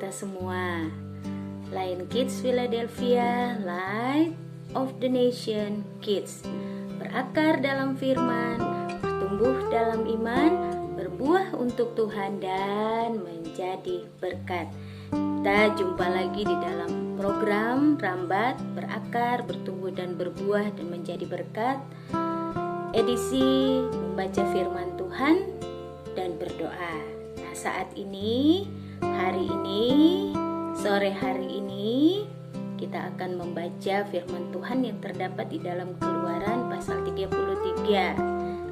kita semua. Lion Kids Philadelphia, Light of the Nation Kids, berakar dalam firman, bertumbuh dalam iman, berbuah untuk Tuhan dan menjadi berkat. Kita jumpa lagi di dalam program Rambat, Berakar, Bertumbuh dan Berbuah dan Menjadi Berkat, edisi membaca firman Tuhan dan berdoa. Nah, saat ini, hari ini, sore hari ini kita akan membaca firman Tuhan yang terdapat di dalam Keluaran pasal 33.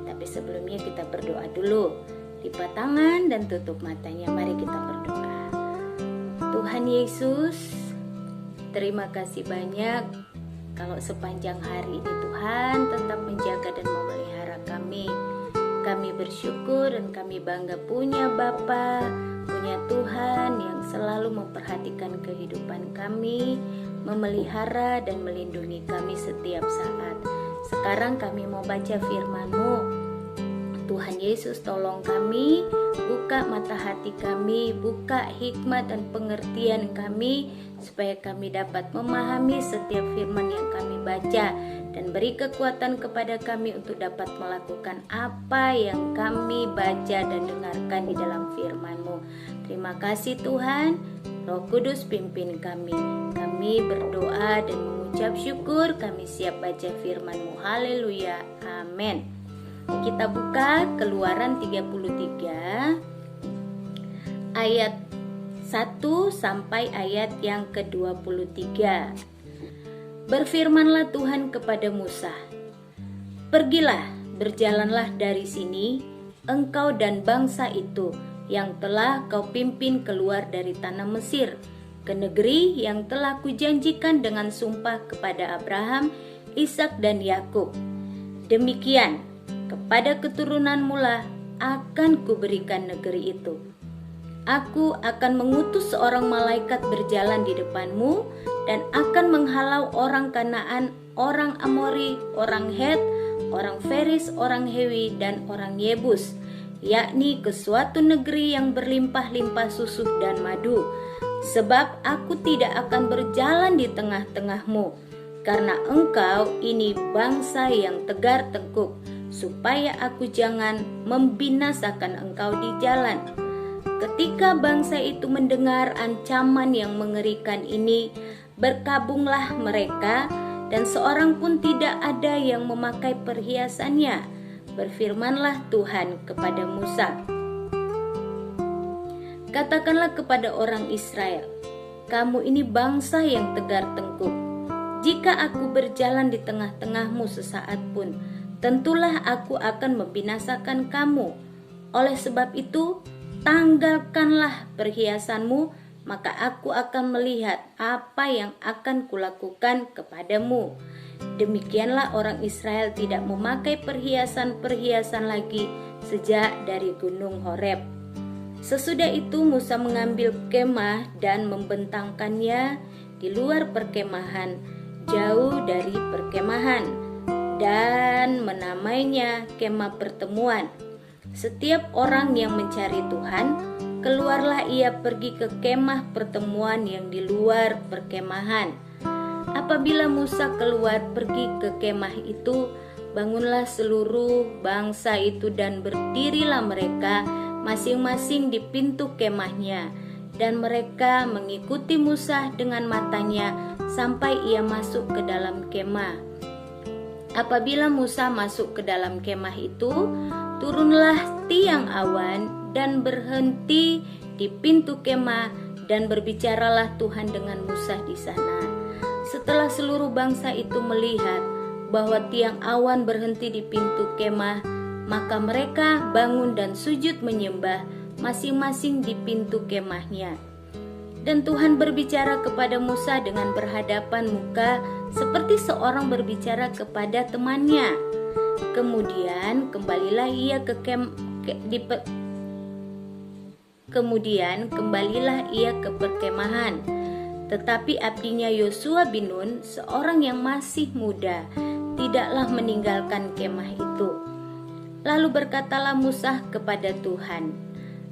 Tapi sebelumnya kita berdoa dulu. Lipat tangan dan tutup matanya. Mari kita berdoa. Tuhan Yesus, terima kasih banyak kalau sepanjang hari ini Tuhan tetap menjaga dan memelihara kami. Kami bersyukur dan kami bangga punya Bapa, punya Tuhan yang selalu memperhatikan kehidupan kami, memelihara dan melindungi kami setiap saat. Sekarang kami mau baca firman-Mu. Tuhan Yesus, tolong kami, buka mata hati kami, buka hikmat dan pengertian kami, supaya kami dapat memahami setiap firman yang kami baca, dan beri kekuatan kepada kami untuk dapat melakukan apa yang kami baca dan dengarkan di dalam firman-Mu. Terima kasih Tuhan, Roh Kudus pimpin kami. Kami berdoa dan mengucap syukur, kami siap baca firman-Mu. Haleluya, amin. Kita buka Keluaran 33 ayat 1 sampai ayat yang ke-23. Berfirmanlah Tuhan kepada Musa, "Pergilah, berjalanlah dari sini, engkau dan bangsa itu yang telah kau pimpin keluar dari tanah Mesir, ke negeri yang telah kujanjikan dengan sumpah kepada Abraham, Ishak dan Yakub. Demikian, kepada keturunanmu lah akan kuberikan negeri itu. Aku akan mengutus seorang malaikat berjalan di depanmu dan akan menghalau orang Kanaan, orang Amori, orang Het, orang Feris, orang Hewi, dan orang Yebus, yakni ke suatu negeri yang berlimpah-limpah susu dan madu. Sebab aku tidak akan berjalan di tengah-tengahmu, karena engkau ini bangsa yang tegar tengkuk, supaya aku jangan membinasakan engkau di jalan." Ketika bangsa itu mendengar ancaman yang mengerikan ini, berkabunglah mereka, dan seorang pun tidak ada yang memakai perhiasannya. Berfirmanlah Tuhan kepada Musa, "Katakanlah kepada orang Israel, kamu ini bangsa yang tegar tengkuk. Jika aku berjalan di tengah-tengahmu sesaat pun, tentulah aku akan membinasakan kamu. Oleh sebab itu, tanggalkanlah perhiasanmu, maka aku akan melihat apa yang akan kulakukan kepadamu." Demikianlah orang Israel tidak memakai perhiasan-perhiasan lagi sejak dari gunung Horeb. Sesudah itu Musa mengambil kemah dan membentangkannya di luar perkemahan, jauh dari perkemahan, dan menamainya kemah pertemuan. Setiap orang yang mencari Tuhan, keluarlah ia pergi ke kemah pertemuan yang di luar perkemahan. Apabila Musa keluar pergi ke kemah itu, bangunlah seluruh bangsa itu dan berdirilah mereka masing-masing di pintu kemahnya, dan mereka mengikuti Musa dengan matanya sampai ia masuk ke dalam kemah. Apabila Musa masuk ke dalam kemah itu, turunlah tiang awan dan berhenti di pintu kemah, dan berbicaralah Tuhan dengan Musa di sana. Setelah seluruh bangsa itu melihat bahwa tiang awan berhenti di pintu kemah, maka mereka bangun dan sujud menyembah masing-masing di pintu kemahnya. Dan Tuhan berbicara kepada Musa dengan berhadapan muka, seperti seorang berbicara kepada temannya. Kemudian kembalilah ia ke perkemahan. Tetapi abdinya Yosua bin Nun, seorang yang masih muda, tidaklah meninggalkan kemah itu. Lalu berkatalah Musa kepada Tuhan,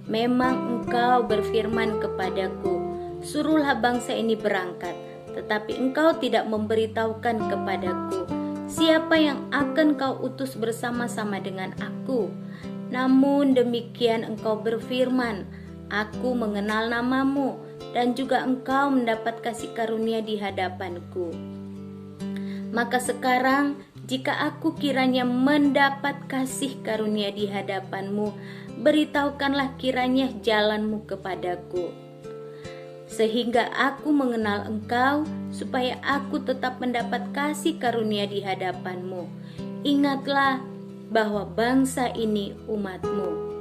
"Memang engkau berfirman kepadaku, suruhlah bangsa ini berangkat. Tetapi engkau tidak memberitahukan kepadaku siapa yang akan kau utus bersama-sama dengan aku. Namun demikian engkau berfirman, aku mengenal namamu, dan juga engkau mendapat kasih karunia di hadapanku. Maka sekarang, jika aku kiranya mendapat kasih karunia di hadapanmu, beritahukanlah kiranya jalanmu kepadaku, sehingga aku mengenal engkau, supaya aku tetap mendapat kasih karunia di hadapanmu. Ingatlah bahwa bangsa ini umatmu.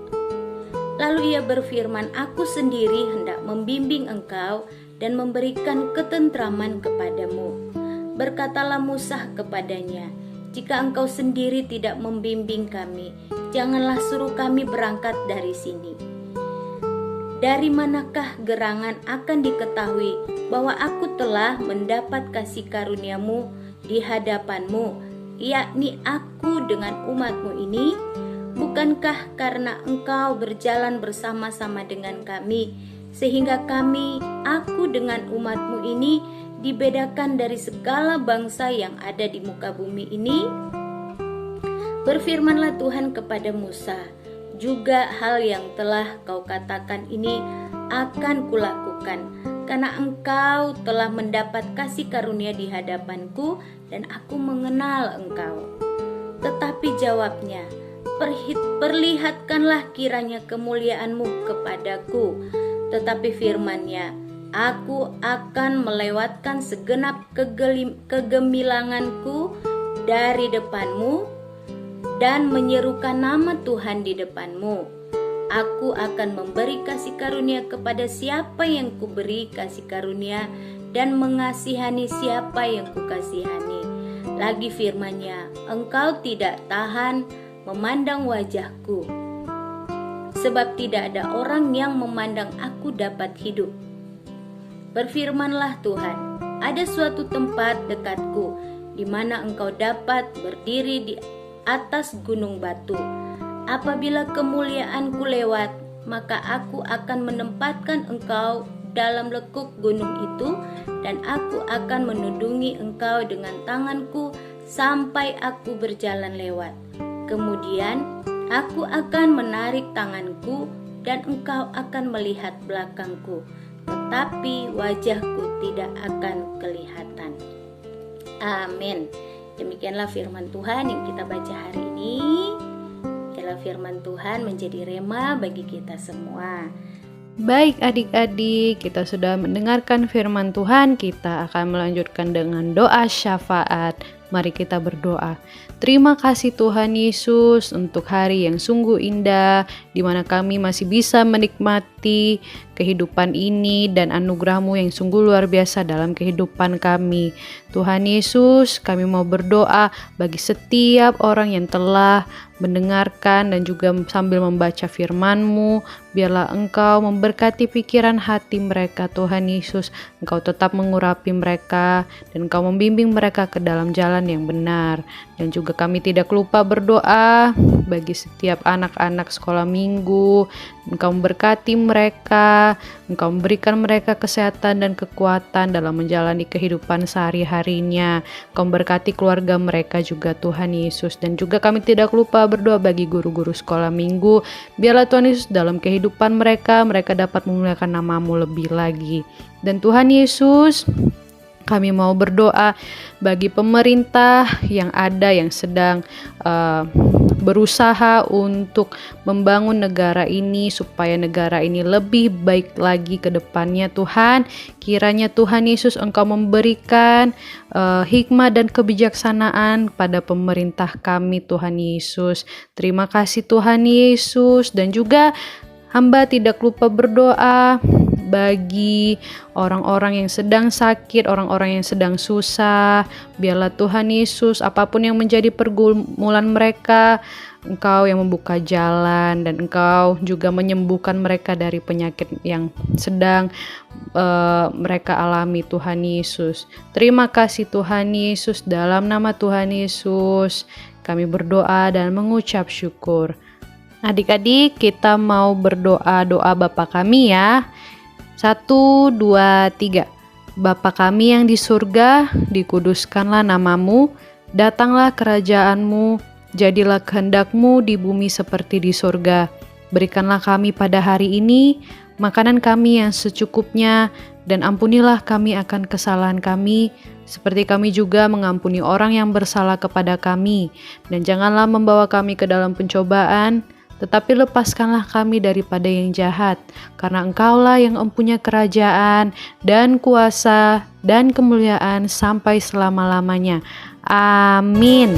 Lalu ia berfirman, aku sendiri hendak membimbing engkau dan memberikan ketentraman kepadamu. Berkatalah Musa kepadanya, jika engkau sendiri tidak membimbing kami, janganlah suruh kami berangkat dari sini. Dari manakah gerangan akan diketahui bahwa aku telah mendapat kasih karuniamu di hadapanmu, yakni aku dengan umatmu ini? Bukankah karena engkau berjalan bersama-sama dengan kami, sehingga aku dengan umatmu ini dibedakan dari segala bangsa yang ada di muka bumi ini? Berfirmanlah Tuhan kepada Musa, juga hal yang telah kau katakan ini akan kulakukan, karena engkau telah mendapat kasih karunia di hadapanku dan aku mengenal engkau. Tetapi jawabnya, perlihatkanlah kiranya kemuliaanmu kepadaku. Tetapi firman-Nya, aku akan melewatkan segenap kegemilanganku dari depanmu dan menyerukan nama Tuhan di depanmu. Aku akan memberi kasih karunia kepada siapa yang kuberi kasih karunia, dan mengasihani siapa yang kukasihani. Lagi firman-Nya, engkau tidak tahan memandang wajahku, sebab tidak ada orang yang memandang aku dapat hidup. Berfirmanlah Tuhan, ada suatu tempat dekatku, di mana engkau dapat berdiri di atas gunung batu. Apabila kemuliaanku lewat, maka aku akan menempatkan engkau dalam lekuk gunung itu, dan aku akan menudungi engkau dengan tanganku sampai aku berjalan lewat. Kemudian aku akan menarik tanganku, dan engkau akan melihat belakangku, tetapi wajahku tidak akan kelihatan. Amin. Demikianlah firman Tuhan yang kita baca hari ini. Biarlah firman Tuhan menjadi rema bagi kita semua. Baik adik-adik, kita sudah mendengarkan firman Tuhan. Kita akan melanjutkan dengan doa syafaat. Mari kita berdoa. Terima kasih Tuhan Yesus untuk hari yang sungguh indah, di mana kami masih bisa menikmati kehidupan ini dan anugerah-Mu yang sungguh luar biasa dalam kehidupan kami. Tuhan Yesus, kami mau berdoa bagi setiap orang yang telah mendengarkan dan juga sambil membaca firman-Mu. Biarlah Engkau memberkati pikiran hati mereka, Tuhan Yesus. Engkau tetap mengurapi mereka dan Engkau membimbing mereka ke dalam jalan yang benar. Dan juga kami tidak lupa berdoa bagi setiap anak-anak sekolah minggu. Engkau memberkati mereka, Engkau memberikan mereka kesehatan dan kekuatan dalam menjalani kehidupan sehari-harinya. Engkau memberkati keluarga mereka juga, Tuhan Yesus. Dan juga kami tidak lupa berdoa bagi guru-guru sekolah minggu. Biarlah Tuhan Yesus dalam kehidupan mereka dapat memuliakan nama-Mu lebih lagi. Dan Tuhan Yesus, kami mau berdoa bagi pemerintah yang ada yang sedang berusaha untuk membangun negara ini supaya negara ini lebih baik lagi ke depannya. Tuhan, kiranya Tuhan Yesus Engkau memberikan hikmah dan kebijaksanaan pada pemerintah kami, Tuhan Yesus. Terima kasih Tuhan Yesus. Dan juga hamba tidak lupa berdoa bagi orang-orang yang sedang sakit, orang-orang yang sedang susah. Biarlah Tuhan Yesus, apapun yang menjadi pergumulan mereka, Engkau yang membuka jalan dan Engkau juga menyembuhkan mereka dari penyakit yang sedang mereka alami, Tuhan Yesus. Terima kasih Tuhan Yesus, dalam nama Tuhan Yesus kami berdoa dan mengucap syukur. Adik-adik, kita mau berdoa doa Bapa kami ya. 1, 2, 3. Bapa kami yang di surga, dikuduskanlah namamu, datanglah kerajaanmu, jadilah kehendakmu di bumi seperti di surga. Berikanlah kami pada hari ini makanan kami yang secukupnya, dan ampunilah kami akan kesalahan kami, seperti kami juga mengampuni orang yang bersalah kepada kami. Dan janganlah membawa kami ke dalam pencobaan, tetapi lepaskanlah kami daripada yang jahat, karena Engkaulah yang mempunyai kerajaan dan kuasa dan kemuliaan sampai selama-lamanya. Amin.